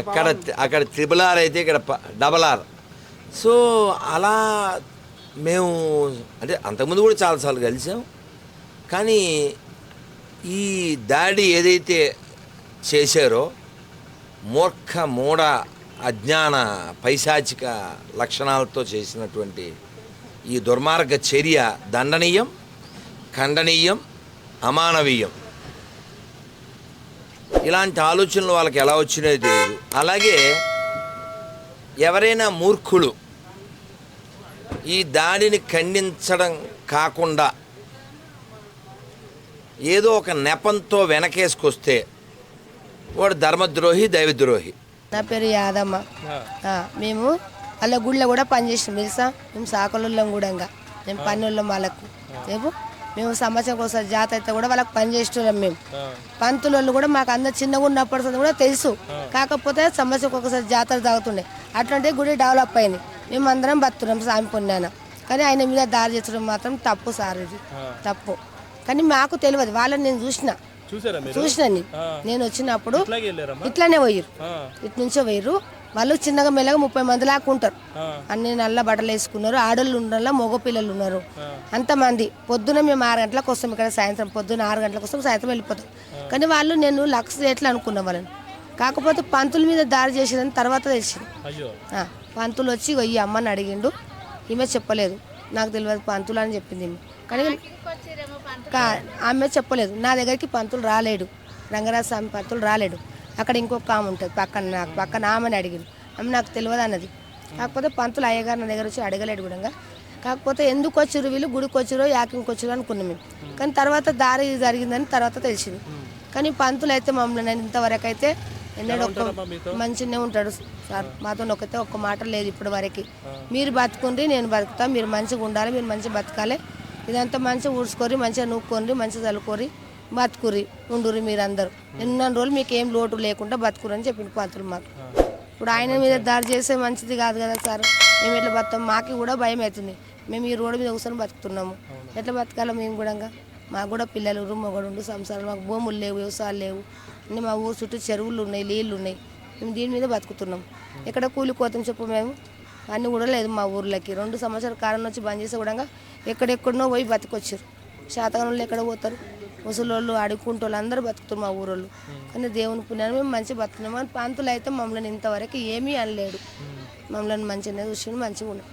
అక్కడ అక్కడ RRR అయితే ఇక్కడ RRR. సో అలా మేము అంటే అంతకుముందు కూడా చాలాసార్లు కలిసాం. కానీ ఈ దాడి ఏదైతే చేశారో మూఢ అజ్ఞాన పైశాచిక లక్షణాలతో చేసినటువంటి ఈ దుర్మార్గ చర్య దండనీయం, ఖండనీయం, అమానవీయం. ఇలాంటి ఆలోచనలు వాళ్ళకి ఎలా వచ్చినాయో తెలియదు. అలాగే ఎవరైనా మూర్ఖులు ఈ దాడిని ఖండించడం కాకుండా ఏదో ఒక నెపంతో వెనకేసుకొస్తే వాడు ధర్మద్రోహి, దైవద్రోహి. నా పేరు యాదమ్మ. మేము వాళ్ళ గుడిలో కూడా పనిచేసినాం తెలుసా. మేము సాకలోళ్ళం కూడా మేము పన్నోళ్ళం వాళ్ళకు. మేము సంవత్సరం ఒకసారి జాతర అయితే కూడా వాళ్ళకి పని చేస్తున్నాం. మేము పంతులు కూడా మాకు అందరు చిన్నగా ఉన్నప్పటి కూడా తెలుసు. కాకపోతే సంవత్సరం ఒకసారి జాతర తాగుతుండే. అట్లాంటి గుడి డెవలప్ అయింది. మేము అందరం బతున్నాం స్వామి పుణ్యాన. కానీ ఆయన మీద దారి చేసడం మాత్రం తప్పు సార్, ఇది తప్పు. కానీ మాకు తెలియదు. వాళ్ళని నేను చూసినా నేను వచ్చినప్పుడు ఇట్లానే పోయారు, ఇటు నుంచే పోయారు. వాళ్ళు చిన్నగా మెల్లగా 30 మంది లాగా ఉంటారు. అన్ని నల్ల బట్టలు వేసుకున్నారు. ఆడోళ్ళు ఉన్నారు, మగ పిల్లలు ఉన్నారు. అంతమంది పొద్దున మేము 6 గంటలకు వస్తాం ఇక్కడ. సాయంత్రం పొద్దున్న 6 గంటలకు వస్తాం, సాయంత్రం వెళ్ళిపోతాం. కానీ వాళ్ళు నేను లక్ష రేట్లు అనుకున్న వాళ్ళని. కాకపోతే పంతుల మీద దాడి చేసేదని తర్వాత తెలిసింది. పంతులు వచ్చి ఈ అమ్మని అడిగిండు. ఈమె చెప్పలేదు, నాకు తెలియదు పంతులు అని చెప్పింది. కానీ ఆమె చెప్పలేదు. నా దగ్గరికి పంతులు రాలేడు, రంగరాజ స్వామి పంతులు రాలేడు. అక్కడ ఇంకొక ఆమె ఉంటుంది పక్కన ఆమెని అడిగిండు. ఆమె నాకు తెలియదు అన్నది. కాకపోతే పంతులు అయ్యగారు నా దగ్గర వచ్చి అడగలేడు కూడా. కాకపోతే ఎందుకు వచ్చిరు వీళ్ళు, గుడికి వచ్చిరో యాకింగ్కి వచ్చిరో అనుకున్నాం మేము. కానీ తర్వాత దారి జరిగిందని తర్వాత తెలిసింది. కానీ పంతులు అయితే మమ్మల్ని ఇంతవరకు అయితే ఎన్నడూ మంచిగానే ఉంటాడు సార్. మాతో ఒక్క మాట లేదు ఇప్పటి వరకు. మీరు బతుకుండ్రి, నేను బతుకుతా, మీరు మంచిగా ఉండాలి, మీరు మంచిగా బతకాలి, ఇదంతా మంచిగా ఊడ్చుకోరి, మంచిగా నూక్కోండి, మంచిగా చల్లుకోరి, బతుకురి, ఉండురి మీరందరూ. ఎన్న రోజులు మీకు ఏం లోటు లేకుండా బతుకురు అని చెప్పిండు పంతులు మాకు. ఇప్పుడు ఆయన మీద దాడి చేస్తే మంచిది కాదు కదా సార్. మేము ఎట్లా బతాం, మాకు కూడా భయం అవుతుంది. మేము ఈ రోడ్డు మీద కూర్చొని బతుకుతున్నాము. ఎట్లా బతకాలో మేము కూడా. మాకు కూడా పిల్లలు మొగడు సంసారాలు, మాకు భూములు లేవు, వ్యవసాయాలు లేవు. అన్నీ మా ఊరు చుట్టూ చెరువులు ఉన్నాయి, నీళ్ళు ఉన్నాయి. మేము దీని మీద బతుకుతున్నాం. ఎక్కడ కూలిపోతాం చెప్పు మేము. అన్నీ కూడా లేదు మా ఊర్లోకి. 2 సంవత్సరాల కాలం వచ్చి బంద్ చేస్తే కూడా ఎక్కడెక్కడనో పోయి బతికొచ్చారు. శాతగానులు ఎక్కడ పోతారు, ముసలోళ్ళు అడుక్కుంటోళ్ళు అందరూ బతుకుతారు మా ఊరోళ్ళు. కానీ దేవుని పుణ్యాన్ని మేము మంచిగా బతుకున్నాం. కానీ పంతులు అయితే మమ్మల్ని ఇంతవరకు ఏమీ అనలేడు. మమ్మల్ని మంచిగా చూసి మంచిగా ఉన్నాం.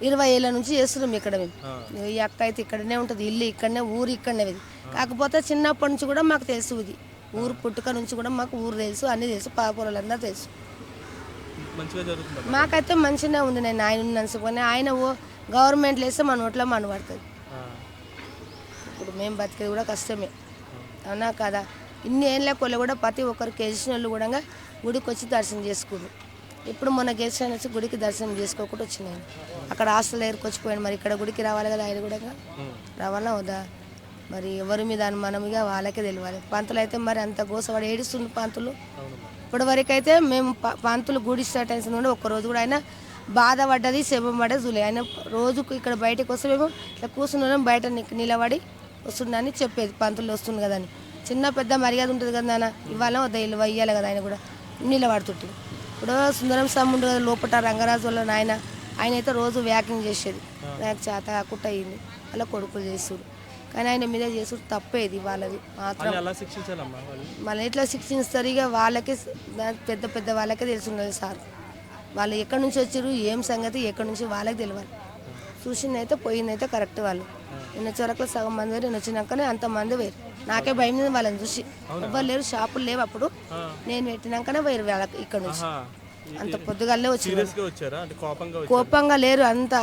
20 ఏళ్ళ నుంచి చేస్తున్నాం ఇక్కడ మేము. ఈ అక్క అయితే ఇక్కడనే ఉంటుంది, ఇల్లు ఇక్కడనే, ఊరు ఇక్కడనే. కాకపోతే చిన్నప్పటి నుంచి కూడా మాకు తెలుసు. ఇది ఊరు పుట్టుక నుంచి కూడా మాకు ఊరు తెలుసు, అన్నీ తెలుసు, పాపూరలందరూ తెలుసు. మాకైతే మంచిగానే ఉంది. నేను ఆయన నడుచుకొని ఆయన గవర్నమెంట్లు వేస్తే మన ఓట్లో మన పడుతుంది. ఇప్పుడు మేము బతికేది కూడా కష్టమే, అవునా కదా. ఇన్ని ఏళ్ళ కొల్ల కూడా ప్రతి ఒక్కరు గెలిచిన వాళ్ళు కూడా గుడికి వచ్చి దర్శనం చేసుకుంటారు. ఇప్పుడు మొన్న గెలిచిన వచ్చి గుడికి దర్శనం చేసుకోకుండా వచ్చినాయి. అక్కడ హాస్టల్ ఏరుకొచ్చిపోయాడు. మరి ఇక్కడ గుడికి రావాలి కదా, ఆయన కూడా రావాలా వద్దా. మరి ఎవరి మీద అనుమానంగా వాళ్ళకే తెలియాలి. పంతులు అయితే మరి అంత గోసవాడు ఏడుస్తుండు పంతులు. ఇప్పటి వరకు అయితే మేము పంతులు గుడి స్టార్ట్ అయిన నుండి ఒక్కరోజు కూడా ఆయన బాధపడ్డది, శవం పడ్డది చూలే. ఆయన రోజుకు ఇక్కడ బయటకు వస్తే మేము ఇట్లా కూర్చున్నాం, బయట నిలబడి వస్తుందని చెప్పేది. పంతులు వస్తుంది కదా అని. చిన్న పెద్ద మర్యాద ఉంటుంది కదా నాన్న, ఇవ్వాలా వద్దా, ఇల్లు ఇవ్వాలి కదా. ఆయన కూడా నిలబడుతుంటాడు. ఇప్పుడు సుందరం స్వామి ఉంటుంది కదా లోపల, రంగరాజు వాళ్ళ నాయన, ఆయన అయితే రోజు వ్యాకింగ్ చేసేది. నాకు చేత కాకుండా అయ్యింది, అలా కొడుకులు చేస్తుడు. కానీ ఆయన మీద చేసుడు తప్పేది వాళ్ళది మాత్రం. మళ్ళీ ఎట్లా శిక్షిస్తారు ఇక వాళ్ళకే, పెద్ద పెద్ద వాళ్ళకే తెలుసున్నది సార్. వాళ్ళు ఎక్కడి నుంచి వచ్చారు, ఏం సంగతి, ఎక్కడి నుంచి వాళ్ళకి తెలియాలి. చూసిందైతే పోయిందైతే కరెక్ట్. వాళ్ళు నిన్న చొరకలు సగం మంది వేరు, నేను వచ్చినాకనే అంతమంది వేరు. నాకే భయం లేదు వాళ్ళని చూసి. ఎవ్వరు లేరు, షాపులు లేవు అప్పుడు. నేను పెట్టినాకనే వేరు వాళ్ళకి ఇక్కడ నుంచి. అంత పొద్దుగాలే వచ్చారు, కోపంగా లేరు. అంత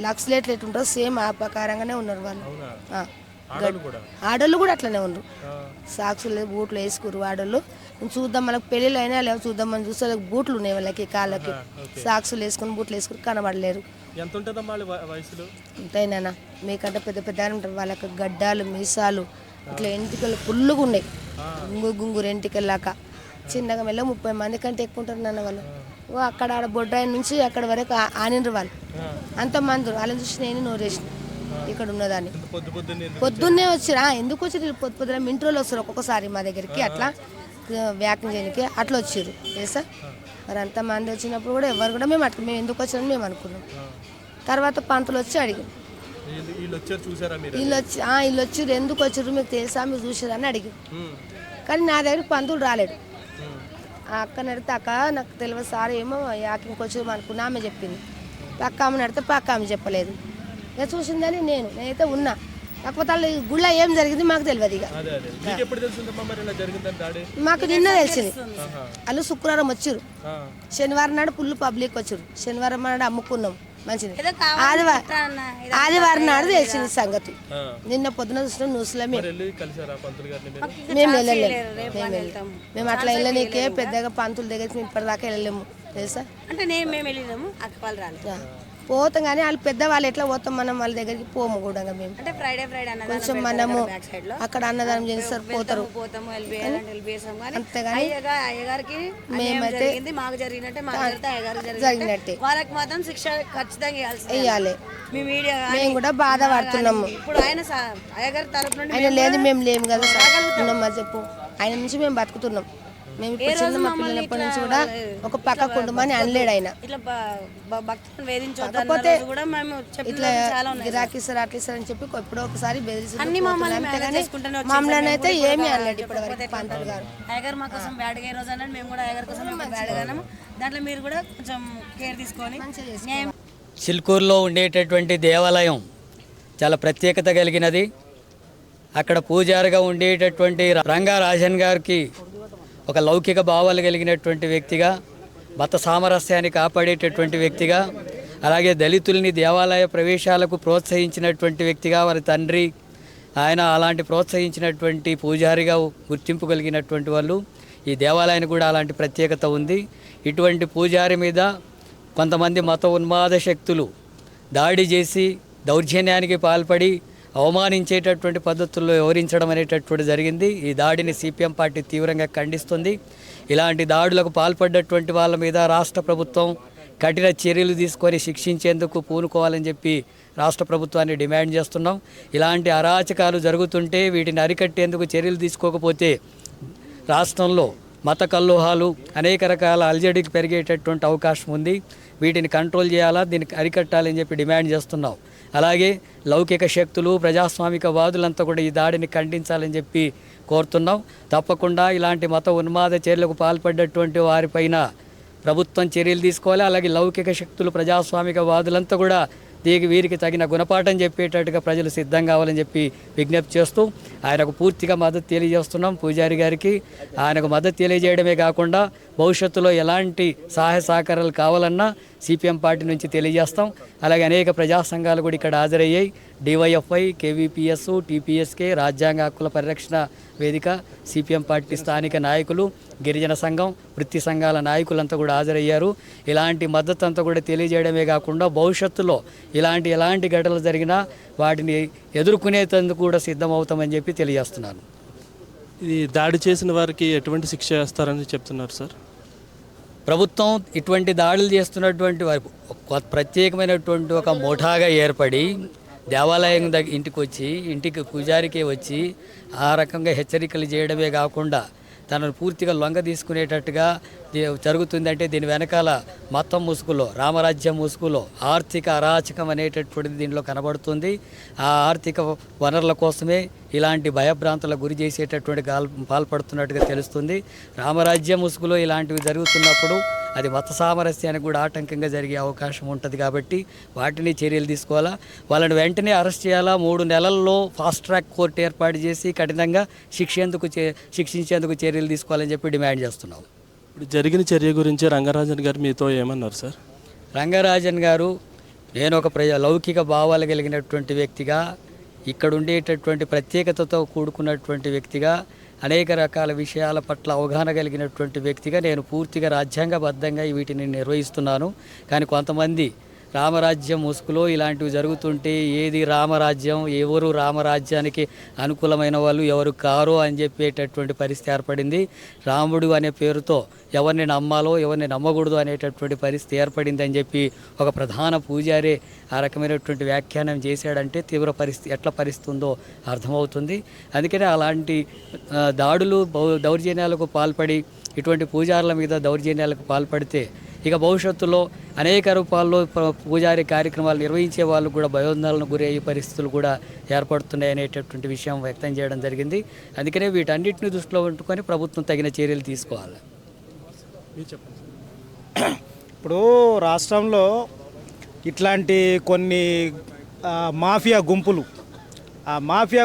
లక్షలేట్లు ఎట్లుంటారో సేమ్ ఆ ప్రకారంగానే ఉన్నారు వాళ్ళు. ఆడోళ్ళు కూడా అట్లనే ఉన్నారు. సాక్సులు బూట్లు వేసుకురు ఆడోళ్ళు. చూద్దాం మనకు పెళ్ళిళ్ళు అయినా లేవు, చూద్దామని చూస్తే బూట్లు ఉన్నాయి వాళ్ళకి, కాళ్ళకి సాక్సులు వేసుకుని బూట్లు వేసుకుని కనబడలేరు. ఉంటాయి నాన్న, మీకంటే పెద్ద పెద్ద ఉంటారు. వాళ్ళకి గడ్డాలు, మీసాలు, ఇట్లా ఎంటికలు పుల్లుగా ఉన్నాయి, గుంగురు ఎంటికల్లాక. చిన్నగా మెల్ల 30 మంది కంటే ఎక్కువ ఉంటారు నాన్న వాళ్ళు. అక్కడ ఆడ బొడ్రాయి నుంచి అక్కడ వరకు ఆనిండ్రు వాళ్ళు. అంతమంది వాళ్ళని చూసి నేను నోరేసిన ఇక్కడ ఉన్నదాన్ని. పొద్దున్నే వచ్చిరా, ఎందుకు వచ్చి పొద్దున మింట్రోలు వస్తారు ఒక్కొక్కసారి మా దగ్గరికి. అట్లా వ్యాఖ్యం చేయడానికి అట్లా వచ్చారు తెలుసా. మరి అంతమంది వచ్చినప్పుడు కూడా ఎవరు కూడా మేము ఎందుకు వచ్చామని మేము అనుకున్నాం. తర్వాత పంతులు వచ్చి అడిగాం, వీళ్ళు వచ్చారు ఎందుకు వచ్చారు మీకు తెలుసా మీరు చూసారు అని అడిగాం. కానీ నా దగ్గర పంతులు రాలేడు. ఆ అక్కని అడిగితే అక్క నాకు తెలియదు సార్ ఏమో యాకింగ్కి వచ్చాము అనుకున్నా ఆమె చెప్పింది. పక్క ఆమెను అడిగితే పక్క ఆమె చెప్పలేదు. ఇక చూసిందని నేనైతే ఉన్నా. కాకపోతే వాళ్ళు గుళ్ళ ఏం జరిగింది మాకు తెలియదు. ఇక మాకు నిన్న తెలిసింది. వాళ్ళు శుక్రవారం వచ్చారు, శనివారం నాడు ఫుల్ పబ్లిక్ వచ్చారు. శనివారం నాడు అమ్ముకున్నాం మంచిది. ఆదివారం నాడు తెలిసింది సంగతి. నిన్న పొద్దున చూసిన న్యూస్లో మేము వెళ్ళలేము. మేము అట్లా వెళ్ళనీకే పెద్దగా పంతుల దగ్గరికి ఇప్పటిదాకా వెళ్ళలేము తెలుసా. అంటే మేము వెళ్ళినాము, అక్క వాళ్ళు రాలేదు. పోతాం కానీ వాళ్ళు పెద్దవాళ్ళు ఎట్లా పోతాం, మనం వాళ్ళ దగ్గరికి పోము కూడా. మేము అంటే ఫ్రైడే కొంచెం మనము అక్కడ అన్నదానం చేస్తారు పోతారు అంతేగాని అయ్యగారికి మేమైతే మాకు జరిగినట్టే జరిగినట్టే వాళ్ళకి మాత్రం శిక్ష ఖచ్చితంగా వేయాలి. మేము కూడా బాధపడుతున్నాము. ఇప్పుడు ఆయన అయ్యగారి తరపు నుండి ఆయన లేదు మేము లేము కదా మరి చెప్పు. ఆయన నుంచి మేము బతుకుతున్నాం. మేము ఇప్పుడు చిన్న మా పిల్లలప్పటి నుంచి కూడా ఒక పక్క కుండమని అనలేడు ఆయన. కాకపోతే ఇట్లా గిరాకీ సార్ అట్లా సార్ అని చెప్పి ఎప్పుడో ఒకసారి బెదిరిస్తుంది. మమ్మల్ని అయితే ఏమీ అనలేడు ఇప్పటివరకు పంతులు గారు. అయ్యగారు మా కోసం బ్యాడ్గా రోజు అన్నాడు, మేము కూడా అయ్యగారి కోసం బ్యాడ్గాను. దాంట్లో మీరు కూడా కొంచెం కేర్ తీసుకొని. చిల్కూరులో ఉండేటటువంటి దేవాలయం చాలా ప్రత్యేకత కలిగినది. అక్కడ పూజారిగా ఉండేటటువంటి రంగారాజన్ గారికి ఒక లౌకిక భావాలు కలిగినటువంటి వ్యక్తిగా, మత సామరస్యాన్ని కాపాడేటటువంటి వ్యక్తిగా, అలాగే దళితుల్ని దేవాలయ ప్రవేశాలకు ప్రోత్సహించినటువంటి వ్యక్తిగా వారి తండ్రి ఆయన అలాంటి ప్రోత్సహించినటువంటి పూజారిగా గుర్తింపు కలిగినటువంటి వాళ్ళు. ఈ దేవాలయానికి కూడా అలాంటి ప్రత్యేకత ఉంది. ఇటువంటి పూజారి మీద కొంతమంది మత ఉన్మాద శక్తులు దాడి చేసి దౌర్జన్యానికి పాల్పడి అవమానించేటటువంటి పద్ధతుల్లో వివరించడం అనేటటువంటి జరిగింది. ఈ దాడిని సిపిఎం పార్టీ తీవ్రంగా ఖండిస్తుంది. ఇలాంటి దాడులకు పాల్పడ్డటువంటి వాళ్ళ మీద రాష్ట్ర ప్రభుత్వం కఠిన చర్యలు తీసుకొని శిక్షించేందుకు పూనుకోవాలని చెప్పి రాష్ట్ర ప్రభుత్వాన్ని డిమాండ్ చేస్తున్నాం. ఇలాంటి అరాచకాలు జరుగుతుంటే వీటిని అరికట్టేందుకు చర్యలు తీసుకోకపోతే రాష్ట్రంలో మత కల్లోహాలు అనేక రకాల అల్జడికి పెరిగేటటువంటి అవకాశం ఉంది. వీటిని కంట్రోల్ చేయాలా, దీన్ని అరికట్టాలని చెప్పి డిమాండ్ చేస్తున్నాం. అలాగే లౌకిక శక్తులు ప్రజాస్వామిక వాదులంతా కూడా ఈ దాడిని ఖండించాలని చెప్పి కోరుతున్నాం. తప్పకుండా ఇలాంటి మత ఉన్మాద చర్యలకు పాల్పడ్డటువంటి వారిపైన ప్రభుత్వం చర్యలు తీసుకోవాలి. అలాగే లౌకిక శక్తులు ప్రజాస్వామిక వాదులంతా కూడా వీరికి తగిన గుణపాఠం చెప్పేటట్టుగా ప్రజలు సిద్ధం కావాలని చెప్పి విజ్ఞప్తి చేస్తూ ఆయనకు పూర్తిగా మద్దతు తెలియజేస్తున్నాం. పూజారి గారికి ఆయనకు మద్దతు తెలియజేయడమే కాకుండా భవిష్యత్తులో ఎలాంటి సహాయ సహకారాలు కావాలన్నా సిపిఎం పార్టీ నుంచి తెలియజేస్తాం. అలాగే అనేక ప్రజా సంఘాలు కూడా ఇక్కడ హాజరయ్యాయి. డివైఎఫ్ఐ, కేవీపీఎస్, టీపీఎస్కే, రాజ్యాంగ హక్కుల పరిరక్షణ వేదిక, సిపిఎం పార్టీ స్థానిక నాయకులు, గిరిజన సంఘం, వృత్తి సంఘాల నాయకులంతా కూడా హాజరయ్యారు. ఇలాంటి మద్దతు అంతా కూడా తెలియజేయడమే కాకుండా భవిష్యత్తులో ఎలాంటి ఘటనలు జరిగినా వాటిని ఎదుర్కొనేందుకు కూడా సిద్ధమవుతామని చెప్పి తెలియజేస్తున్నాను. ఇది దాడి చేసిన వారికి ఎటువంటి శిక్ష వేస్తారని చెప్తున్నారు సార్? ప్రభుత్వం ఇటువంటి దాడులు చేస్తున్నటువంటి వారి ప్రత్యేకమైనటువంటి ఒక ముఠాగా ఏర్పడి దేవాలయం ఇంటికి పూజారికే వచ్చి ఆ రకంగా హెచ్చరికలు చేయడమే కాకుండా తనను పూర్తిగా లొంగ తీసుకునేటట్టుగా జరుగుతుందంటే దీని వెనకాల మొత్తం ముసుగులో, రామరాజ్యం ముసుగులో ఆర్థిక అరాచకం అనేటటువంటిది దీనిలో కనబడుతుంది. ఆ ఆర్థిక వనరుల కోసమే ఇలాంటి భయభ్రాంతులకు గురి చేసేటటువంటి పాల్పడుతున్నట్టుగా తెలుస్తుంది. రామరాజ్యం ముసుగులో ఇలాంటివి జరుగుతున్నప్పుడు అది మత సామరస్యానికి కూడా ఆటంకంగా జరిగే అవకాశం ఉంటుంది. కాబట్టి వాటిని చర్యలు తీసుకోవాలా. వాళ్ళని వెంటనే అరెస్ట్ చేయాలా. 3 నెలల్లో ఫాస్ట్ ట్రాక్ కోర్టు ఏర్పాటు చేసి కఠినంగా శిక్షించేందుకు చర్యలు తీసుకోవాలని చెప్పి డిమాండ్ చేస్తున్నాం. ఇప్పుడు జరిగిన చర్య గురించి రంగరాజన్ గారు మీతో ఏమన్నారు సార్? రంగరాజన్ గారు, నేను ఒక లౌకిక భావాలు కలిగినటువంటి వ్యక్తిగా, ఇక్కడ ఉండేటటువంటి ప్రత్యేకతతో కూడుకున్నటువంటి వ్యక్తిగా, అనేక రకాల విషయాల పట్ల అవగాహన కలిగినటువంటి వ్యక్తిగా నేను పూర్తిగా రాజ్యాంగబద్ధంగా వీటిని నిర్వహిస్తున్నాను. కానీ కొంతమంది రామరాజ్యం ముసుగులో ఇలాంటివి జరుగుతుంటే ఏది రామరాజ్యం, ఎవరు రామరాజ్యానికి అనుకూలమైన వాళ్ళు ఎవరు కారో అని చెప్పేటటువంటి పరిస్థితి ఏర్పడింది. రాముడు అనే పేరుతో ఎవరిని నమ్మాలో ఎవరిని నమ్మకూడదు అనేటటువంటి పరిస్థితి ఏర్పడింది అని చెప్పి ఒక ప్రధాన పూజారే ఆ రకమైనటువంటి వ్యాఖ్యానం చేశాడంటే తీవ్ర పరిస్థితి ఎట్లా పరిస్థితుందో అర్థమవుతుంది. అందుకనే అలాంటి దాడులు దౌర్జన్యాలకు పాల్పడి ఇటువంటి పూజారుల మీద దౌర్జన్యాలకు పాల్పడితే ఇక భవిష్యత్తులో అనేక రూపాల్లో పూజారి కార్యక్రమాలు నిర్వహించే వాళ్ళు కూడా భయోందోళనకు గురయ్యే పరిస్థితులు కూడా ఏర్పడుతున్నాయి అనేటటువంటి విషయం వ్యక్తం చేయడం జరిగింది. అందుకనే వీటన్నిటిని దృష్టిలో ఉంచుకొని ప్రభుత్వం తగిన చర్యలు తీసుకోవాలి. ఇప్పుడు రాష్ట్రంలో ఇట్లాంటి కొన్ని మాఫియా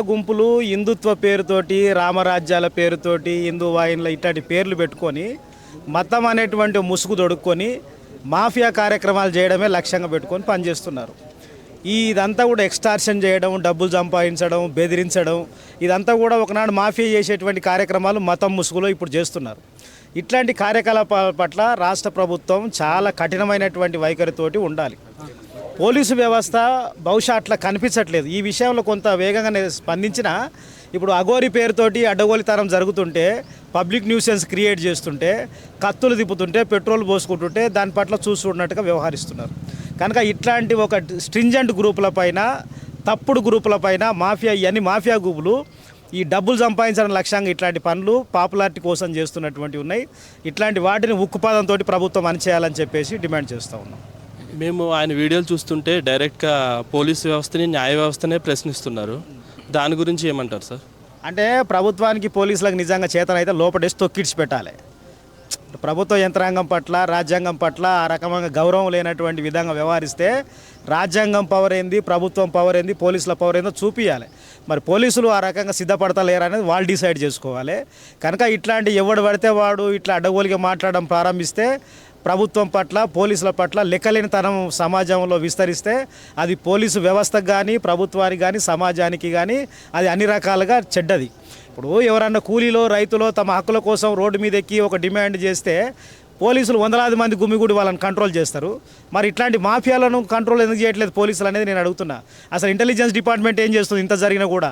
గుంపులు హిందుత్వ పేరుతోటి, రామరాజ్యాల పేరుతోటి, హిందూ వాయిన్ల ఇట్లాంటి పేర్లు పెట్టుకొని మతం అనేటువంటి ముసుగు దొడుక్కొని మాఫియా కార్యక్రమాలు చేయడమే లక్ష్యంగా పెట్టుకొని పనిచేస్తున్నారు. ఇదంతా కూడా ఎక్స్టార్షన్ చేయడం, డబ్బులు సంపాదించడం, బెదిరించడం, ఇదంతా కూడా ఒకనాడు మాఫియా చేసేటువంటి కార్యక్రమాలు మతం ముసుగులో ఇప్పుడు చేస్తున్నారు. ఇట్లాంటి కార్యకలాపాల పట్ల రాష్ట్ర ప్రభుత్వం చాలా కఠినమైనటువంటి వైఖరితోటి ఉండాలి. పోలీసు వ్యవస్థ బహుశా అట్లా కనిపించట్లేదు. ఈ విషయంలో కొంత వేగంగా స్పందించినా ఇప్పుడు అఘోరి పేరుతోటి అడ్డగోలితనం జరుగుతుంటే, పబ్లిక్ న్యూసెన్స్ క్రియేట్ చేస్తుంటే, కత్తులు తిప్పుతుంటే, పెట్రోల్ పోసుకుంటుంటే దాని పట్ల చూస్తున్నట్టుగా వ్యవహరిస్తున్నారు. కనుక ఇట్లాంటి ఒక స్ట్రింజెంట్ గ్రూపుల పైన, తప్పుడు గ్రూపుల పైన ఇవన్నీ మాఫియా గ్రూపులు ఈ డబ్బులు సంపాదించడం లక్ష్యంగా ఇట్లాంటి పనులు పాపులారిటీ కోసం చేస్తున్నటువంటివి ఉన్నాయి. ఇట్లాంటి వాటిని ఉక్కుపాదంతో ప్రభుత్వం అణిచేయాలని చెప్పేసి డిమాండ్ చేస్తూ ఉన్నాం. మేము ఆయన వీడియోలు చూస్తుంటే డైరెక్ట్గా పోలీసు వ్యవస్థని, న్యాయ వ్యవస్థనే ప్రశ్నిస్తున్నారు. దాని గురించి ఏమంటారు సార్? అంటే ప్రభుత్వానికి, పోలీసులకు నిజంగా చేతనైతే లోపడేసి తొక్కిడిచి పెట్టాలి. ప్రభుత్వ యంత్రాంగం పట్ల, రాజ్యాంగం పట్ల ఆ రకమైన గౌరవం లేనటువంటి విధంగా వ్యవహరిస్తే రాజ్యాంగం పవర్ ఏంది, ప్రభుత్వం పవర్ ఏంది, పోలీసుల పవర్ ఏందో చూపించాలి. మరి పోలీసులు ఆ రకంగా సిద్ధపడతలేరు అనేది వాళ్ళు డిసైడ్ చేసుకోవాలి. కనుక ఇట్లాంటి ఎవడు పడితే వాడు ఇట్లా అడ్డగోలుగా మాట్లాడడం ప్రారంభిస్తే ప్రభుత్వం పట్ల, పోలీసుల పట్ల లెక్కలేనితనం సమాజంలో విస్తరిస్తే అది పోలీసు వ్యవస్థకు కానీ, ప్రభుత్వానికి కానీ, సమాజానికి కానీ అది అన్ని రకాలుగా చెడ్డది. ఇప్పుడు ఎవరన్నా కూలీలో, రైతులో తమ హక్కుల కోసం రోడ్డు మీద ఎక్కి ఒక డిమాండ్ చేస్తే పోలీసులు వందలాది మంది గుమిగూడి వాళ్ళని కంట్రోల్ చేస్తారు. మరి ఇట్లాంటి మాఫియాలను కంట్రోల్ ఎందుకు చేయట్లేదు పోలీసులు అనేది నేను అడుగుతున్నా. అసలు ఇంటెలిజెన్స్ డిపార్ట్మెంట్ ఏం చేస్తుంది? ఇంత జరిగినా కూడా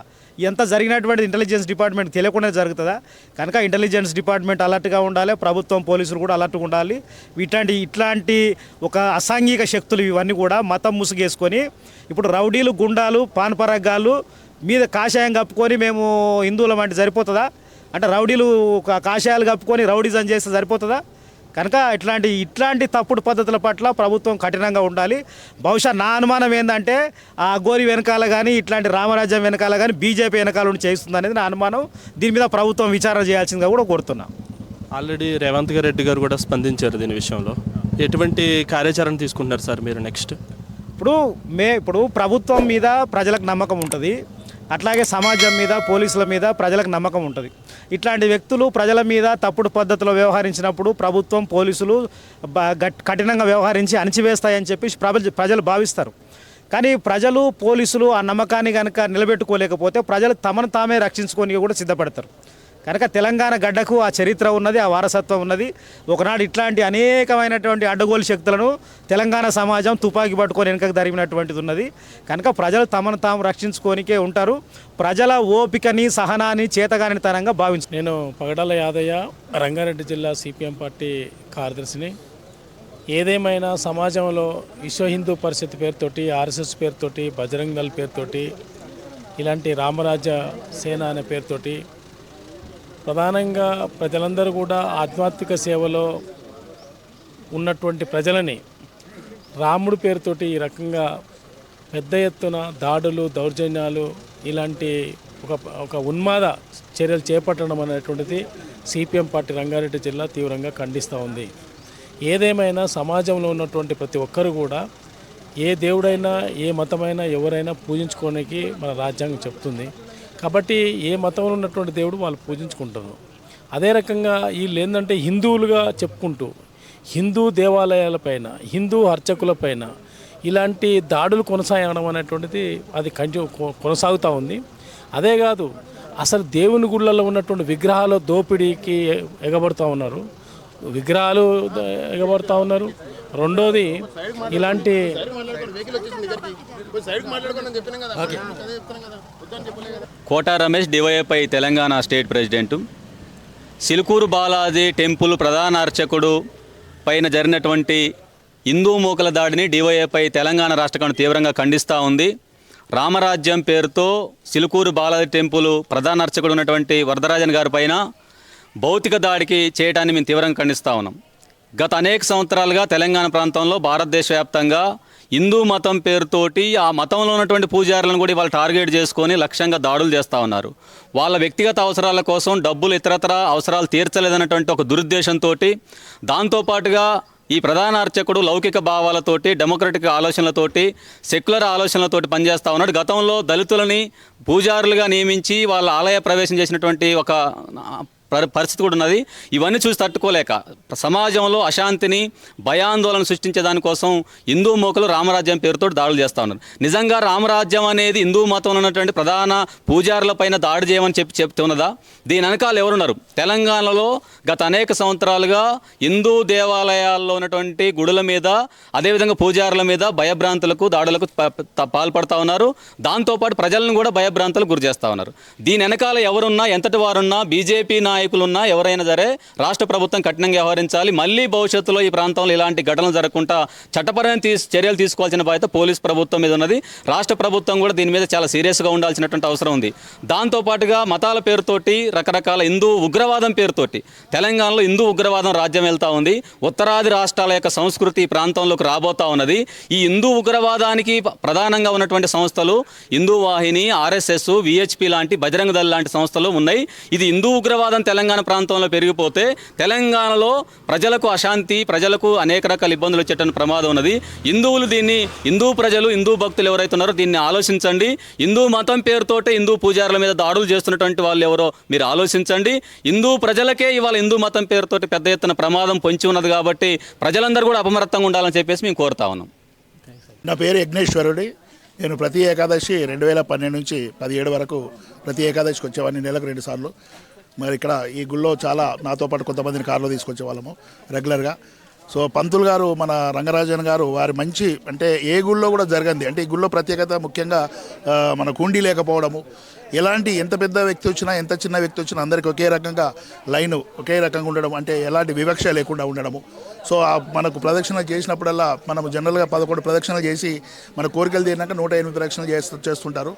ఎంత జరిగినటువంటి ఇంటెలిజెన్స్ డిపార్ట్మెంట్ తెలియకుండా జరుగుతుందా? కనుక ఇంటెలిజెన్స్ డిపార్ట్మెంట్ అలర్ట్గా ఉండాలి, ప్రభుత్వం, పోలీసులు కూడా అలర్ట్గా ఉండాలి. ఇట్లాంటి ఒక అసాంఘిక శక్తులు ఇవన్నీ కూడా మతం ముసుగేసుకొని ఇప్పుడు రౌడీలు, గుండాలు, పాన్పరగ్గాలు మీద కాషాయం కప్పుకొని మేము హిందువులం అంటే సరిపోతుందా? అంటే రౌడీలు కాషాయాలు కప్పుకొని రౌడీజం చేస్తే సరిపోతుందా? కనుక ఇట్లాంటి తప్పుడు పద్ధతుల పట్ల ప్రభుత్వం కఠినంగా ఉండాలి. బహుశా నా అనుమానం ఏంటంటే ఆ అఘోరి వెనకాల కానీ, ఇట్లాంటి రామరాజ్యం వెనకాల కానీ బీజేపీ వెనకాల ఉండి చేస్తుంది అనేది నా అనుమానం. దీని మీద ప్రభుత్వం విచారణ చేయాల్సిందిగా కూడా కోరుతున్నాం. ఆల్రెడీ రేవంత్ రెడ్డి గారు కూడా స్పందించారు దీని విషయంలో. ఎటువంటి కార్యాచరణ తీసుకుంటున్నారు సార్ మీరు నెక్స్ట్? ఇప్పుడు ప్రభుత్వం మీద ప్రజలకు నమ్మకం ఉంటుంది, అట్లాగే సమాజం మీద, పోలీసుల మీద ప్రజలకు నమ్మకం ఉంటుంది. ఇట్లాంటి వ్యక్తులు ప్రజల మీద తప్పుడు పద్ధతిలో వ్యవహరించినప్పుడు ప్రభుత్వం, పోలీసులు కఠినంగా వ్యవహరించి అణిచివేస్తాయని చెప్పి ప్రజలు భావిస్తారు. కానీ ప్రజలు, పోలీసులు ఆ నమ్మకాన్ని కనుక నిలబెట్టుకోలేకపోతే ప్రజలు తమను తామే రక్షించుకొని కూడా సిద్ధపడతారు. కనుక తెలంగాణ గడ్డకు ఆ చరిత్ర ఉన్నది, ఆ వారసత్వం ఉన్నది. ఒకనాడు ఇట్లాంటి అనేకమైనటువంటి అడ్డగోలు శక్తులను తెలంగాణ సమాజం తుపాకీ పట్టుకొని వెనకకు తరిమినటువంటిది ఉన్నది. కనుక ప్రజలు తమను తాము రక్షించుకోనికే ఉంటారు. ప్రజల ఓపికని, సహనాన్ని చేతగానితనంగా భావించారు. నేను పగడాల యాదయ్య, రంగారెడ్డి జిల్లా సిపిఎం పార్టీ కార్యదర్శిని. ఏదేమైనా సమాజంలో విశ్వ హిందూ పరిషత్ పేరుతోటి, ఆర్ఎస్ఎస్ పేరుతోటి, బజరంగ్ దళ్ పేరుతోటి, ఇలాంటి రామరాజ్య సేన అనే పేరుతోటి ప్రధానంగా ప్రజలందరూ కూడా ఆధ్యాత్మిక సేవలో ఉన్నటువంటి ప్రజలని రాముడి పేరుతోటి ఈ రకంగా పెద్ద ఎత్తున దాడులు, దౌర్జన్యాలు, ఇలాంటి ఒక ఉన్మాద చర్యలు చేపట్టడం అనేటువంటిది సిపిఎం పార్టీ రంగారెడ్డి జిల్లా తీవ్రంగా ఖండిస్తూ ఉంది. ఏదేమైనా సమాజంలో ఉన్నటువంటి ప్రతి ఒక్కరు కూడా ఏ దేవుడైనా, ఏ మతమైనా, ఎవరైనా పూజించుకోవడానికి మన రాజ్యాంగం చెప్తుంది. కాబట్టి ఏ మతంలో ఉన్నటువంటి దేవుడు వాళ్ళు పూజించుకుంటారు. అదే రకంగా వీళ్ళు ఏంటంటే హిందువులుగా చెప్పుకుంటూ హిందూ దేవాలయాలపైన, హిందూ అర్చకులపైన ఇలాంటి దాడులు కొనసాగడం అనేటువంటిది అది కొనసాగుతూ ఉంది. అదే కాదు, అసలు దేవుని గుళ్ళల్లో ఉన్నటువంటి విగ్రహాల దోపిడీకి ఎగబడుతూ ఉన్నారు. విగ్రహాలు ఎగబడుతూ ఉన్నారు. రెండోది ఇలాంటి Kota Ramesh DYFI Telangana state president. Chilkur Balaji temple ప్రధాన అర్చకుడు పైన జరిగినటువంటి హిందూ మూకల దాడిని డివైఎఫ్ఐ తెలంగాణ రాష్ట్ర కమిటీ తీవ్రంగా ఖండిస్తూ ఉంది. రామరాజ్యం పేరుతో సిలుకూరు బాలాజీ టెంపుల్ ప్రధాన అర్చకుడు ఉన్నటువంటి వరదరాజన్ గారి పైన భౌతిక దాడికి చేయడాన్ని మేము తీవ్రంగా ఖండిస్తూ ఉన్నాం. గత అనేక సంవత్సరాలుగా తెలంగాణ ప్రాంతంలో భారతదేశ వ్యాప్తంగా హిందూ మతం పేరుతోటి ఆ మతంలో ఉన్నటువంటి పూజారులను కూడా వాళ్ళు టార్గెట్ చేసుకొని లక్ష్యంగా దాడులు చేస్తూ ఉన్నారు. వాళ్ళ వ్యక్తిగత అవసరాల కోసం డబ్బులు ఇతరతర అవసరాలు తీర్చలేదన్నటువంటి ఒక దురుద్దేశంతో, దాంతోపాటుగా ఈ ప్రధాన అర్చకుడు లౌకిక భావాలతోటి, డెమోక్రటిక్ ఆలోచనలతోటి, సెక్యులర్ ఆలోచనలతోటి పనిచేస్తూ ఉన్నాడు. గతంలో దళితులని పూజారులుగా నియమించి వాళ్ళ ఆలయ ప్రవేశం చేసినటువంటి ఒక పరిస్థితి కూడా ఉన్నది. ఇవన్నీ చూసి తట్టుకోలేక సమాజంలో అశాంతిని, భయాందోళన సృష్టించే దానికోసం హిందూ మోకలు రామరాజ్యం పేరుతో దాడులు చేస్తూ ఉన్నారు. నిజంగా రామరాజ్యం అనేది హిందూ మతంలో ఉన్నటువంటి ప్రధాన పూజారుల పైన దాడి చేయమని చెప్తున్నదా? దీని వెనకాల ఎవరున్నారు? తెలంగాణలో గత అనేక సంవత్సరాలుగా హిందూ దేవాలయాల్లో ఉన్నటువంటి గుడుల మీద, అదేవిధంగా పూజారుల మీద భయభ్రాంతులకు, దాడులకు పాల్పడుతూ ఉన్నారు. దాంతోపాటు ప్రజలను కూడా భయభ్రాంతులకు గురి చేస్తూ ఉన్నారు. దీని వెనకాల ఎవరున్నా, ఎంతటి వారున్నా, బీజేపీ నాయకులున్నా ఎవరైనా సరే రాష్ట్ర ప్రభుత్వం కఠినంగా వ్యవహరించాలి. మళ్ళీ భవిష్యత్తులో ఈ ప్రాంతంలో ఇలాంటి ఘటనలు జరగకుండా చట్టపరమైన చర్యలు తీసుకోవాల్సిన బాధ్యత పోలీస్ ప్రభుత్వం మీద ఉన్నది. రాష్ట్ర ప్రభుత్వం కూడా దీని మీద చాలా సీరియస్గా ఉండాల్సినటువంటి అవసరం ఉంది. దాంతోపాటుగా మతాల పేరుతోటి, రకరకాల హిందూ ఉగ్రవాదం పేరుతోటి తెలంగాణలో హిందూ ఉగ్రవాదం రాజ్యం వెళ్తూ ఉంది. ఉత్తరాది రాష్ట్రాల యొక్క సంస్కృతి ఈ ప్రాంతంలోకి రాబోతూ ఉన్నది. ఈ హిందూ ఉగ్రవాదానికి ప్రధానంగా ఉన్నటువంటి సంస్థలు హిందూ వాహిని, ఆర్ఎస్ఎస్, విహెచ్పి లాంటి, బజరంగ దళ్ లాంటి సంస్థలు ఉన్నాయి. ఇది హిందూ ఉగ్రవాదం తెలంగాణ ప్రాంతంలో పెరిగిపోతే తెలంగాణలో ప్రజలకు అశాంతి, ప్రజలకు అనేక రకాల ఇబ్బందులు వచ్చేటువంటి ప్రమాదం ఉన్నది. హిందువులు దీన్ని, హిందూ ప్రజలు, హిందూ భక్తులు ఎవరైతే ఉన్నారో దీన్ని ఆలోచించండి. హిందూ మతం పేరుతోటే హిందూ పూజారుల మీద దాడులు చేస్తున్నటువంటి వాళ్ళు ఎవరో మీరు ఆలోచించండి. హిందూ ప్రజలకే ఇవాళ హిందూ మతం పేరుతోటి పెద్ద ఎత్తున ప్రమాదం పొంచి ఉన్నది కాబట్టి ప్రజలందరూ కూడా అపమత్తంగా ఉండాలని చెప్పేసి మేము కోరుతా ఉన్నాం. నా పేరు యజ్ఞేశ్వరుడి. నేను ప్రతి ఏకాదశి 2012 నుంచి 17 వరకు ప్రతి ఏకాదశికి వచ్చేవాడిని, నెలకు 2 సార్లు. మరి ఇక్కడ ఈ గుళ్ళో చాలా, నాతో పాటు కొంతమందిని కారులో తీసుకొచ్చే వాళ్ళము రెగ్యులర్గా. సో పంతులు గారు, మన రంగరాజన్ గారు, వారి మంచి, అంటే ఏ గుళ్ళో కూడా జరగంది, అంటే ఈ గుళ్ళో ప్రత్యేకత ముఖ్యంగా మన కుండీ లేకపోవడము. ఎలాంటి, ఎంత పెద్ద వ్యక్తి వచ్చినా, ఎంత చిన్న వ్యక్తి వచ్చినా అందరికీ ఒకే రకంగా లైను, ఒకే రకంగా ఉండడం, అంటే ఎలాంటి వివక్ష లేకుండా ఉండడము. సో మనకు ప్రదక్షిణ చేసినప్పుడల్లా మనం జనరల్గా 11 ప్రదక్షిణలు చేసి మన కోరికలు తీరినాక 108 ప్రదక్షిణలు చేస్తుంటారు.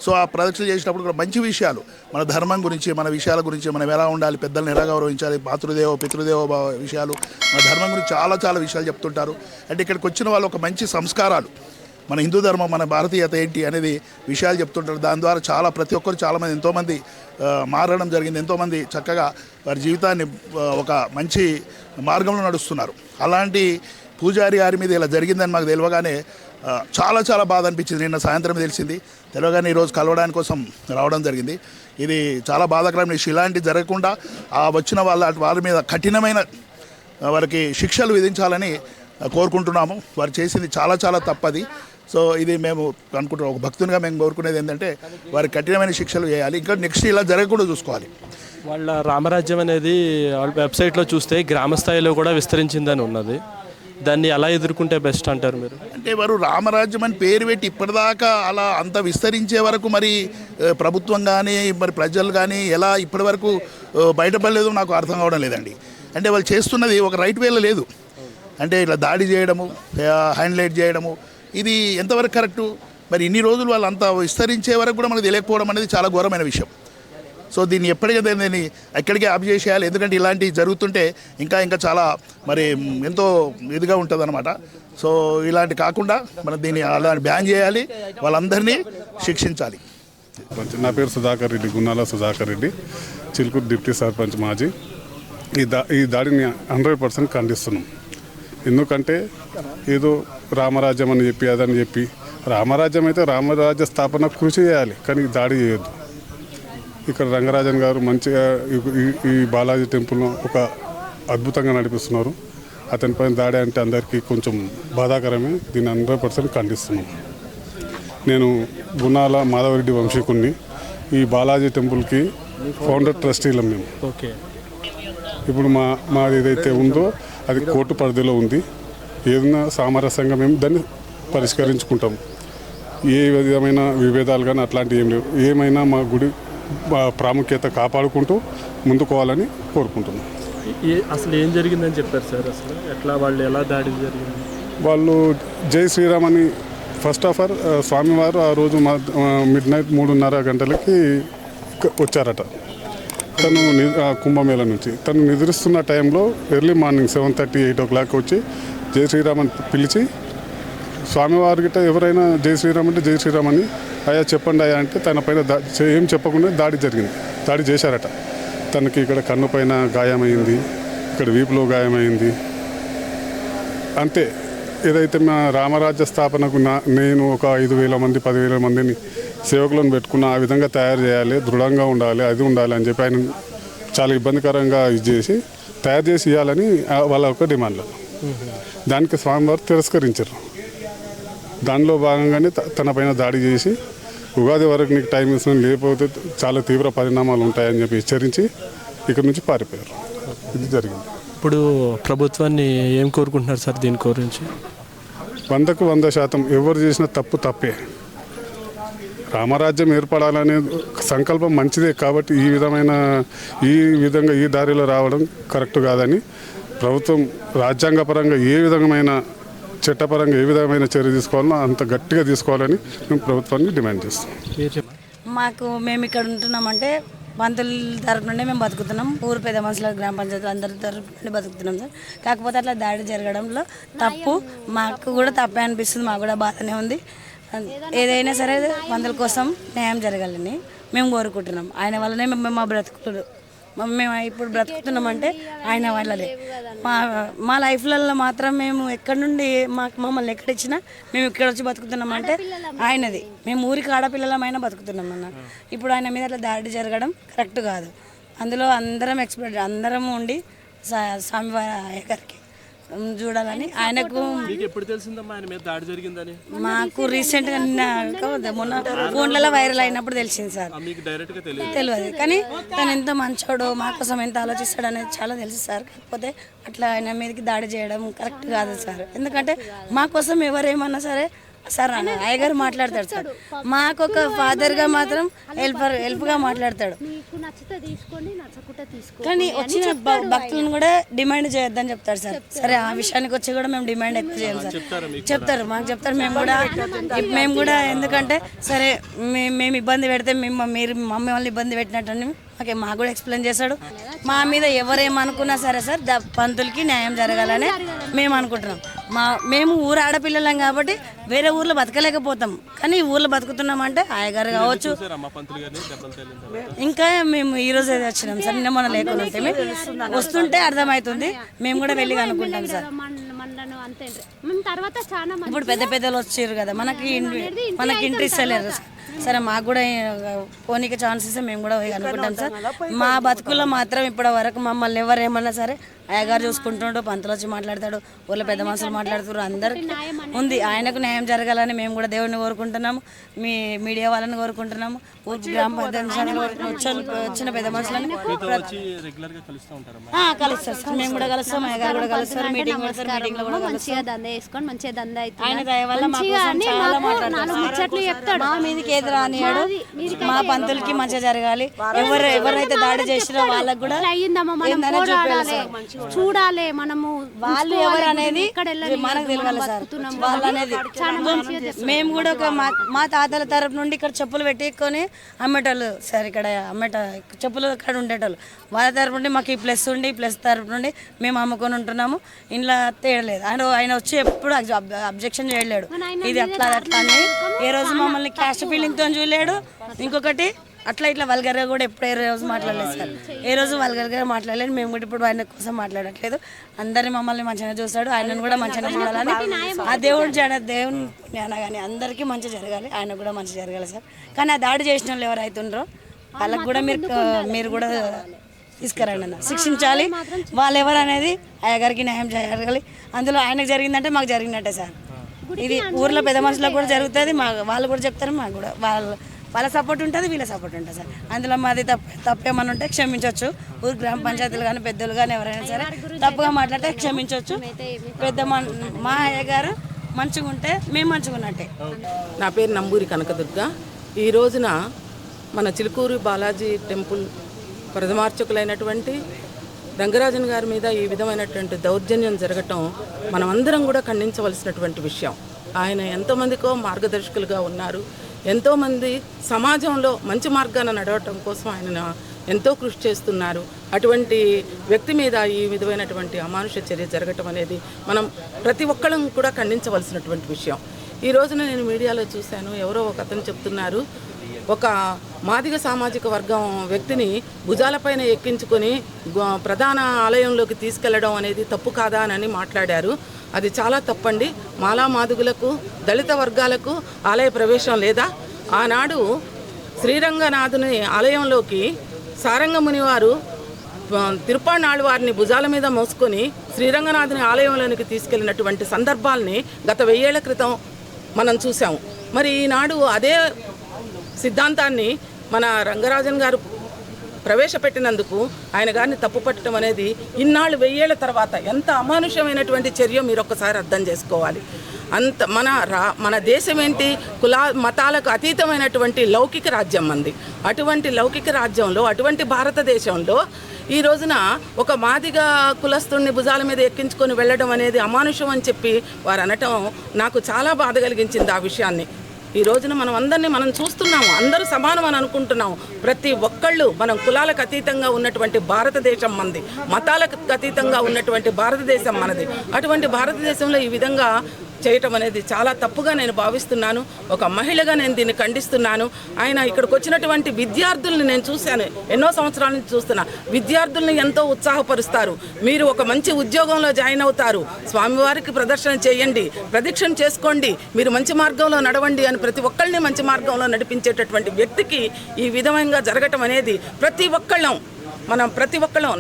సో ఆ ప్రదక్షిణ చేసినప్పుడు కూడా మంచి విషయాలు, మన ధర్మం గురించి, మన విషయాల గురించి, మనం ఎలా ఉండాలి, పెద్దల్ని ఎలా గౌరవించాలి, మాతృదేవో పితృదేవో విషయాలు, మన ధర్మం గురించి చాలా చాలా విషయాలు చెప్తుంటారు. అంటే ఇక్కడికి వచ్చిన వాళ్ళు ఒక మంచి సంస్కారాలు, మన హిందూ ధర్మం, మన భారతీయత ఏంటి అనేది విషయాలు చెప్తుంటారు. దాని ద్వారా చాలా, ప్రతి ఒక్కరు చాలామంది, ఎంతోమంది మారడం జరిగింది. ఎంతోమంది చక్కగా వారి జీవితాన్ని ఒక మంచి మార్గంలో నడుస్తున్నారు. అలాంటి పూజారి గారి మీద ఇలా జరిగిందని మాకు తెలియగానే చాలా చాలా బాధ అనిపించింది. నిన్న సాయంత్రం తెలిసింది, తెలియగానే ఈరోజు కలవడానికి కోసం రావడం జరిగింది. ఇది చాలా బాధాకరమైన విషయం. ఇలాంటివి జరగకుండా వచ్చిన వారి మీద కఠినమైన వారికి శిక్షలు విధించాలని కోరుకుంటున్నాము. వారు చేసింది చాలా చాలా తప్పది. సో ఇది మేము అనుకుంటున్నాం, ఒక భక్తునిగా మేము కోరుకునేది ఏంటంటే వారికి కఠినమైన శిక్షలు చేయాలి. ఇంకా నెక్స్ట్ ఇలా జరగకుండా చూసుకోవాలి. వాళ్ళ రామరాజ్యం అనేది వెబ్సైట్లో చూస్తే గ్రామ స్థాయిలో కూడా విస్తరించిందని ఉన్నది. దాన్ని ఎలా ఎదుర్కొంటే బెస్ట్ అంటారు మీరు? అంటే వారు రామరాజ్యం అని పేరు పెట్టి ఇప్పటిదాకా అలా అంత విస్తరించే వరకు మరి ప్రభుత్వం కానీ, మరి ప్రజలు కానీ ఎలా ఇప్పటి వరకు బయటపడలేదో నాకు అర్థం కావడం లేదండి. అంటే వాళ్ళు చేస్తున్నది ఒక రైట్ వేలో లేదు. అంటే ఇలా దాడి చేయడము, హ్యాండ్లైట్ చేయడము, ఇది ఎంతవరకు కరెక్టు? మరి ఇన్ని రోజులు వాళ్ళు అంత విస్తరించే వరకు కూడా మనకు తెలియకపోవడం అనేది చాలా ఘోరమైన విషయం. సో దీన్ని ఎప్పటికైతే దీన్ని ఎక్కడికే ఆఫ్ చేసేయాలి. ఎందుకంటే ఇలాంటివి జరుగుతుంటే ఇంకా ఇంకా చాలా మరి ఎంతో ఇదిగా ఉంటుంది అనమాట. సో ఇలాంటి కాకుండా మనం దీన్ని అలాంటి బ్యాన్ చేయాలి, వాళ్ళందరినీ శిక్షించాలి. నా పేరు సుధాకర్ రెడ్డి, గున్నాల సుధాకర్ రెడ్డి, చిలుకూరు డిప్యూటీ సర్పంచ్ మాజీ. ఈ దాడిని 100% ఖండిస్తున్నాం. ఎందుకంటే ఏదో రామరాజ్యం అని చెప్పి, అదని చెప్పి, రామరాజ్యం అయితే రామరాజ్య స్థాపన కృషి చేయాలి, కానీ దాడి చేయొద్దు. ఇక్కడ రంగరాజన్ గారు మంచిగా ఈ బాలాజీ టెంపుల్ను ఒక అద్భుతంగా నడిపిస్తున్నారు. అతనిపైన దాడి అంటే అందరికీ కొంచెం బాధాకరమే. దీన్ని 100% ఖండిస్తున్నాం. నేను గున్నాల మాధవరెడ్డి వంశీకుని. ఈ బాలాజీ టెంపుల్కి ఫౌండర్ ట్రస్టీలం మేము. ఓకే. ఇప్పుడు మాది ఏదైతే ఉందో అది కోర్టు పరిధిలో ఉంది. ఏదైనా సామరస్యంగా మేము దాన్ని పరిష్కరించుకుంటాం. ఏ విధమైన విభేదాలు కానీ అట్లాంటివి ఏం లేవు. ఏమైనా మా గుడి ప్రాముఖ్యత కాపాడుకుంటూ ముందుకోవాలని కోరుకుంటున్నాం. అసలు ఏం జరిగిందని చెప్పారు సార్? అసలు ఎట్లా వాళ్ళు ఎలా దాడి జరిగింది? వాళ్ళు జై శ్రీరామ్ అని ఫస్ట్ ఆఫ్ ఆల్ స్వామివారు ఆ రోజు మిడ్ నైట్ 3:30 గంటలకి వచ్చారట. తను కుంభమేళ నుంచి తను నిద్రిస్తున్న టైంలో ఎర్లీ మార్నింగ్ 7:30, 8 o'clock వచ్చి జై శ్రీరామ్ అని పిలిచి స్వామివారి గిట్ట ఎవరైనా జై శ్రీరామ్ అంటే జై శ్రీరామ్ అని అయ్యా చెప్పండి అయ్యా అంటే తన పైన ఏం చెప్పకుండా దాడి చేశారట. తనకి ఇక్కడ కన్ను పైన గాయమైంది, ఇక్కడ వీపులో గాయమైంది. అంతే. ఏదైతే మా రామరాజ్య స్థాపనకు నేను ఒక 5,000 మంది 10,000 మందిని సేవకులను పెట్టుకున్న ఆ విధంగా తయారు చేయాలి, దృఢంగా ఉండాలి, అది ఉండాలి అని చెప్పి ఆయన చాలా ఇబ్బందికరంగా చేసి తయారు చేసి ఇవ్వాలని వాళ్ళ ఒక డిమాండ్లు. దానికి స్వామివారు తిరస్కరించారు. దానిలో భాగంగానే తన పైన దాడి చేసి ఉగాది వరకు నీకు టైం ఇస్తున్నాను, లేకపోతే చాలా తీవ్ర పరిణామాలు ఉంటాయని చెప్పి హెచ్చరించి ఇక్కడ నుంచి పారిపోయారు. ఇది జరిగింది. ఇప్పుడు ప్రభుత్వాన్ని ఏం కోరుకుంటున్నారు సార్ దీని గురించి? 100% ఎవరు చేసిన తప్పే. రామరాజ్యం ఏర్పడాలనే సంకల్పం మంచిదే కాబట్టి ఈ విధంగా ఈ దారిలో రావడం కరెక్ట్ కాదని ప్రభుత్వం రాజ్యాంగపరంగా ఏ విధమైన చట్టపరంగా ఏ విధమైన చర్య తీసుకోవాలో అంత గట్టిగా తీసుకోవాలని మేము ప్రభుత్వాన్ని డిమాండ్ చేస్తాం. మేము ఇక్కడ ఉంటున్నామంటే పంతుల తరపు నుండి మేము బతుకుతున్నాం. ఊరు పెద్ద మనుషుల గ్రామ పంచాయతీ అందరి తరపు నుండి బతుకుతున్నాం సార్. కాకపోతే అట్లా దాడి జరగడంలో తప్పు మాకు కూడా తప్పే అనిపిస్తుంది. మాకు కూడా బాధనే ఉంది. ఏదైనా సరే పంతుల కోసం న్యాయం జరగాలని మేము కోరుకుంటున్నాం. ఆయన వల్లనే మేము మా బ్రతుకులు మేము ఇప్పుడు బ్రతుకుతున్నామంటే ఆయన వల్లనే. మా లైఫ్లలో మాత్రం మేము ఎక్కడి నుండి మమ్మల్ని ఎక్కడిచ్చినా మేము ఇక్కడ వచ్చి బతుకుతున్నామంటే ఆయనది. మేము ఊరికి ఆడపిల్లలమైనా బతుకుతున్నాం అన్న. ఇప్పుడు ఆయన మీద అట్లా దాడి జరగడం కరెక్ట్ కాదు. అందులో అందరం ఉండి స్వామివారి అయ్యగారికి చూడాలని ఆయనకు మాకు రీసెంట్గా మొన్న ఫోన్లలో వైరల్ అయినప్పుడు తెలిసింది సార్. తెలియదు కానీ తను ఎంత మంచోడో మా కోసం ఎంత ఆలోచిస్తాడు అనేది చాలా తెలుసు సార్. కాకపోతే అట్లా ఆయన మీదకి దాడి చేయడం కరెక్ట్ కాదు సార్. ఎందుకంటే మా కోసం ఎవరేమన్నా సరే సార్ అయ్యగారు మాట్లాడతాడు సార్. మాకు ఒక ఫాదర్గా మాత్రం హెల్ప్గా మాట్లాడతాడు. కానీ వచ్చిన భక్తులను కూడా డిమాండ్ చేయొద్దని చెప్తాడు సార్. సరే ఆ విషయానికి వచ్చి కూడా మేము డిమాండ్ ఎక్కువ చేయాలి సార్. చెప్తారు మేము కూడా ఎందుకంటే సరే మేము ఇబ్బంది పెడితే మీరు మమ్మల్ని ఇబ్బంది పెట్టినట్టు మాకు కూడా ఎక్స్ప్లెయిన్ చేశాడు. మా మీద ఎవరేమనుకున్నా సరే సార్ పంతులకి న్యాయం జరగాలని మేము అనుకుంటున్నాం. మేము ఊరు ఆడపిల్లలం కాబట్టి వేరే ఊర్లో బతకలేకపోతాం. కానీ ఈ ఊర్లో బతుకుతున్నామంటే అయ్యగారు కావచ్చు. ఇంకా మేము ఈ రోజు వచ్చినాం సార్. నిన్న మొన్న లేకుండా వస్తుంటే అర్థమవుతుంది. మేము కూడా వెళ్ళి అనుకుంటాం సార్. ఇప్పుడు పెద్దలు వచ్చారు కదా, మనకి ఇంట్రెస్ట్ ఇస్తలేరు సార్. సరే మాకు కూడా పోనీకి ఛాన్స్ ఇస్తే మేము కూడా అనుకుంటాం సార్. మా బతుకుల్లో మాత్రం ఇప్పటి వరకు మమ్మల్ని ఎవరేమన్నా సరే అయ్యగారు చూసుకుంటుండో, పంతులు వచ్చి మాట్లాడతాడు, ఊళ్ళో పెద్ద మనుషులు మాట్లాడుతారు. అందరికీ ఉంది. ఆయనకు న్యాయం జరగాలని మేము కూడా దేవుడిని కోరుకుంటున్నాము. మీడియా వాళ్ళని కోరుకుంటున్నాము. గ్రామ పంచాయతీ వచ్చిన పెద్ద మనుషులని కలుస్తారు సార్. మేము కూడా కలుస్తాం, అయ్యగారు కూడా కలుస్తారు. మీటింగ్ పెడతారు. మీటింగ్ లో కూడా ఆయన దయ వల్ల మా మీదకి ఏది రానియాడు. మా పంతులకి మంచిగా జరగాలి. ఎవరైతే దాడి చేసిరో వాళ్ళకి కూడా చూడాలి. మనము వాళ్ళు ఎవరు అనేది మనకు తెలియాలి సార్. వాళ్ళు అనేది మేము కూడా ఒక మా తాతల తరపు నుండి ఇక్కడ చెప్పులు పెట్టుకొని అమ్మేటోళ్ళు సార్. ఇక్కడ చెప్పులు ఇక్కడ ఉండేటోళ్ళు. వాళ్ళ తరపు నుండి మాకు ఈ ప్లస్ ఉండి ఈ ప్లస్ తరపు నుండి మేము అమ్ముకొని ఉంటున్నాము. ఇంట్లో తేయలేదు. ఆయన వచ్చి ఎప్పుడు అబ్జెక్షన్ చేయలేడు. ఇది అట్లా అని ఏ రోజు మమ్మల్ని క్యాస్ట్ ఫీలింగ్తో చూడలేడు. ఇంకొకటి అట్లా ఇట్లా వల్గర్గా కూడా ఎప్పుడు ఏ రోజు మాట్లాడలేదు సార్. ఏ రోజు వల్గర్గా మాట్లాడలేదు. మేము కూడా ఇప్పుడు ఆయన కోసం మాట్లాడట్లేదు. అందరినీ మమ్మల్ని మంచిగా చూస్తాడు. ఆయనను కూడా మంచిగా చూడాలని ఆ దేవుని కానీ అందరికీ మంచి జరగాలి. ఆయన కూడా మంచి జరగాలి సార్. కానీ ఆ దాడి చేసిన వాళ్ళు ఎవరైతుండ్రో వాళ్ళకు కూడా మీరు కూడా తీసుకురండి అన్న, శిక్షించాలి. వాళ్ళు ఎవరు అనేది అయ్యగారికి న్యాయం జరగాలి. అందులో ఆయనకు జరిగిందంటే మాకు జరిగినట్టే సార్. ఇది ఊర్లో పెద్ద మనుషులకు కూడా జరుగుతుంది. వాళ్ళు కూడా చెప్తారు. మాకు కూడా వాళ్ళ సపోర్ట్ ఉంటుంది, వీళ్ళ సపోర్ట్ ఉంటుంది సార్. అందులో మాది తప్పేమన్నా ఉంటే క్షమించవచ్చు. ఊరు గ్రామ పంచాయతీలు కానీ పెద్దలు కానీ ఎవరైనా సరే తప్పుగా మాట్లాడితే క్షమించవచ్చు. మా అయ్య గారు మంచిగా ఉంటే మేము మంచిగా ఉన్నట్టే. నా పేరు నంబూరి కనకదుర్గ. ఈ రోజున మన చిలుకూరు బాలాజీ టెంపుల్ ప్రథమార్చకులైనటువంటి రంగరాజన్ గారి మీద ఈ విధమైనటువంటి దౌర్జన్యం జరగటం మనమందరం కూడా ఖండించవలసినటువంటి విషయం. ఆయన ఎంతోమందికో మార్గదర్శకులుగా ఉన్నారు. ఎంతోమంది సమాజంలో మంచి మార్గాన నడవటం కోసం ఆయన ఎంతో కృషి చేస్తున్నారు. అటువంటి వ్యక్తి మీద ఈ విధమైనటువంటి అమానుష చర్య జరగటం అనేది మనం ప్రతి ఒక్కళ్ళం కూడా ఖండించవలసినటువంటి విషయం. ఈ రోజున నేను మీడియాలో చూశాను, ఎవరో ఒక అతను చెప్తున్నారు, ఒక మాదిగ సామాజిక వర్గం వ్యక్తిని భుజాలపైన ఎక్కించుకొని ప్రధాన ఆలయంలోకి తీసుకెళ్లడం అనేది తప్పు కాదా అని మాట్లాడారు. అది చాలా తప్పండి. మాలా మాదిగులకు, దళిత వర్గాలకు ఆలయ ప్రవేశం లేదా? ఆనాడు శ్రీరంగనాథుని ఆలయంలోకి సారంగముని వారు తిరుపాణాళ్ వారిని భుజాల మీద మోసుకొని శ్రీరంగనాథుని ఆలయంలోనికి తీసుకెళ్లినటువంటి సందర్భాల్ని గత 1000 ఏళ్ల క్రితం మనం చూసాము. మరి ఈనాడు అదే సిద్ధాంతాన్ని మన రంగరాజన్ గారు ప్రవేశపెట్టినందుకు ఆయన గారిని తప్పుపట్టడం అనేది ఇన్నాళ్ళు 1000 ఏళ్ల తర్వాత ఎంత అమానుషమైనటువంటి చర్య మీరు ఒక్కసారి అర్థం చేసుకోవాలి. అంత మన దేశం ఏంటి, మతాలకు అతీతమైనటువంటి లౌకిక రాజ్యం మంది. అటువంటి లౌకిక రాజ్యంలో, అటువంటి భారతదేశంలో ఈ రోజున ఒక మాదిగ కులస్తుడిని భుజాల మీద ఎక్కించుకొని వెళ్ళడం అనేది అమానుషం అని చెప్పి వారు అనటం నాకు చాలా బాధ కలిగించింది. ఆ విషయాన్ని ఈ రోజున మనం చూస్తున్నాము, అందరూ సమానం అని అనుకుంటున్నాము. ప్రతి ఒక్కళ్ళు మనం కులాలకు అతీతంగా ఉన్నటువంటి భారతదేశం మనది, మతాలకు అతీతంగా ఉన్నటువంటి భారతదేశం మనది. అటువంటి భారతదేశంలో ఈ విధంగా చేయటం అనేది చాలా తప్పుగా నేను భావిస్తున్నాను. ఒక మహిళగా నేను దీన్ని ఖండిస్తున్నాను. ఆయన ఇక్కడికి వచ్చినటువంటి విద్యార్థుల్ని నేను చూశాను, ఎన్నో సంవత్సరాల నుంచి చూస్తున్నా. విద్యార్థుల్ని ఎంతో ఉత్సాహపరుస్తారు. మీరు ఒక మంచి ఉద్యోగంలో జాయిన్ అవుతారు, స్వామివారికి ప్రదర్శన చేయండి, ప్రదక్షిణ చేసుకోండి, మీరు మంచి మార్గంలో నడవండి అని ప్రతి ఒక్కళ్ళని మంచి మార్గంలో నడిపించేటటువంటి వ్యక్తికి ఈ విధంగా జరగటం అనేది ప్రతి ఒక్కళ్ళం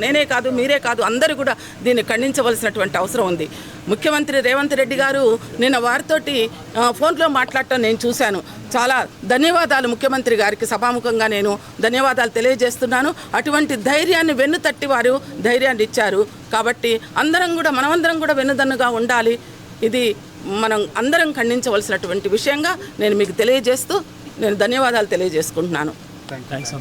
నేనే కాదు, మీరే కాదు, అందరూ కూడా దీన్ని ఖండించవలసినటువంటి అవసరం ఉంది. ముఖ్యమంత్రి రేవంత్ రెడ్డి గారు నిన్న వారితోటి ఫోన్లో మాట్లాడటం నేను చూశాను. చాలా ధన్యవాదాలు ముఖ్యమంత్రి గారికి సభాముఖంగా నేను ధన్యవాదాలు తెలియజేస్తున్నాను. అటువంటి ధైర్యాన్ని వెన్నుతట్టి వారు ధైర్యాన్ని ఇచ్చారు. కాబట్టి మనమందరం కూడా వెన్నుదన్నుగా ఉండాలి. ఇది మనం అందరం ఖండించవలసినటువంటి విషయంగా నేను మీకు తెలియజేస్తూ నేను ధన్యవాదాలు తెలియజేసుకుంటున్నాను. థ్యాంక్స్.